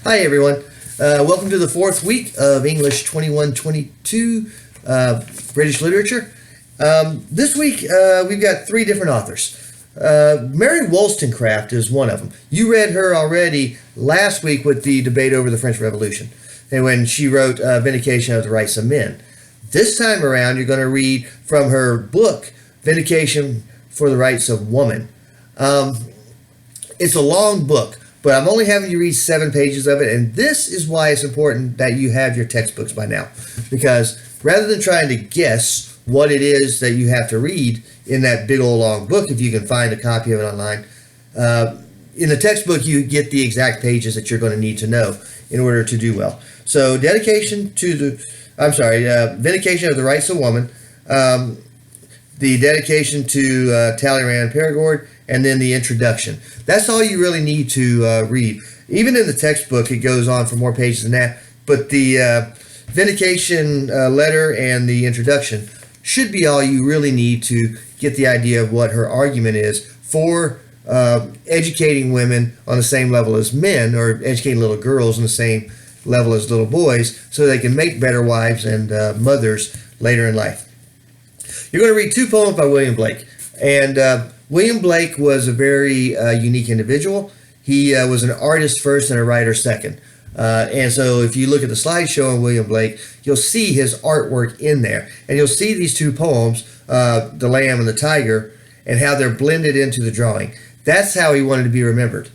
Hi, everyone. Welcome to the fourth week of English 2122 British Literature. This week, we've got three different authors. Mary Wollstonecraft is one of them. You read her already last week with the debate over the French Revolution, and when she wrote Vindication of the Rights of Men. This time around, you're going to read from her book, Vindication for the Rights of Woman. It's a long book, but I'm only having you read 7 pages of it, and this is why it's important that you have your textbooks by now. Because rather than trying to guess what it is that you have to read in that big old long book, if you can find a copy of it online, in the textbook you get the exact pages that you're going to need to know in order to do well. So Vindication of the Rights of Woman, the dedication to Talleyrand Perigord, and then the introduction. That's all you really need to read. Even in the textbook, it goes on for more pages than that, but the vindication letter and the introduction should be all you really need to get the idea of what her argument is for educating women on the same level as men, or educating little girls on the same level as little boys, so they can make better wives and mothers later in life. You're going to read 2 poems by William Blake. And William Blake was a very unique individual. He was an artist first and a writer second. And so if you look at the slideshow on William Blake, you'll see his artwork in there. And you'll see these 2 poems, The Lamb and the Tiger, and how they're blended into the drawing. That's how he wanted to be remembered.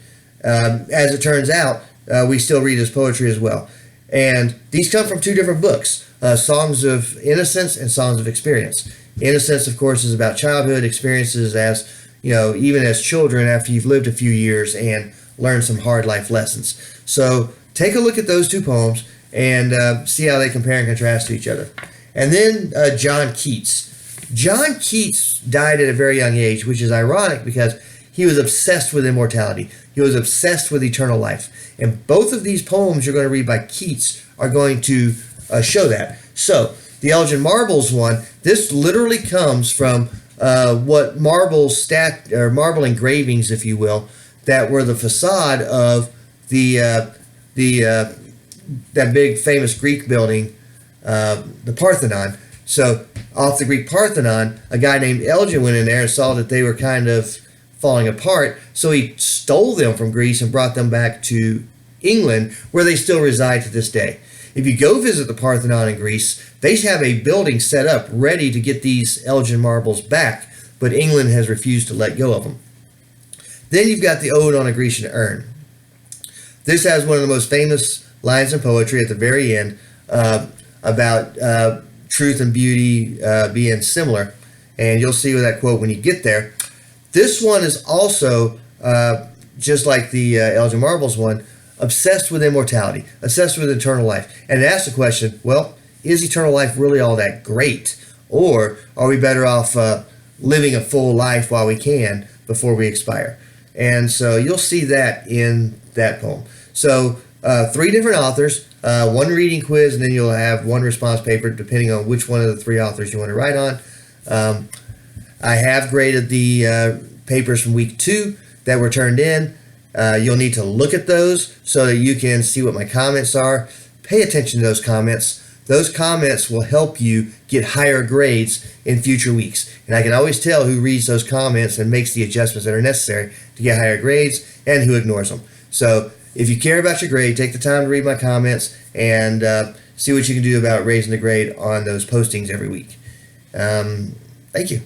As it turns out, we still read his poetry as well. And these come from 2 different books, Songs of Innocence and Songs of Experience. Innocence, of course, is about childhood experiences as, even as children after you've lived a few years and learned some hard life lessons. So take a look at those 2 poems and see how they compare and contrast to each other. And then John Keats. John Keats died at a very young age, which is ironic because he was obsessed with immortality. He was obsessed with eternal life. And both of these poems you're going to read by Keats are going to show that. So the Elgin Marbles one, this literally comes from what marble engravings, if you will, that were the facade of that big famous Greek building, the Parthenon. So off the Greek Parthenon, a guy named Elgin went in there and saw that they were kind of falling apart, so he stole them from Greece and brought them back to England, where they still reside to this day. If you go visit the Parthenon in Greece, they have a building set up ready to get these Elgin marbles back, but England has refused to let go of them. Then you've got the Ode on a Grecian Urn. This has one of the most famous lines in poetry at the very end about truth and beauty being similar, and you'll see with that quote when you get there. This one is also, just like the Elgin Marbles one, obsessed with immortality, obsessed with eternal life. And it asks the question, well, is eternal life really all that great? Or are we better off living a full life while we can before we expire? And so you'll see that in that poem. So 3 different authors, 1 reading quiz, and then you'll have 1 response paper depending on which one of the 3 authors you want to write on. I have graded the papers from week 2 that were turned in. You'll need to look at those so that you can see what my comments are. Pay attention to those comments. Those comments will help you get higher grades in future weeks. And I can always tell who reads those comments and makes the adjustments that are necessary to get higher grades and who ignores them. So if you care about your grade, take the time to read my comments and see what you can do about raising the grade on those postings every week. Thank you.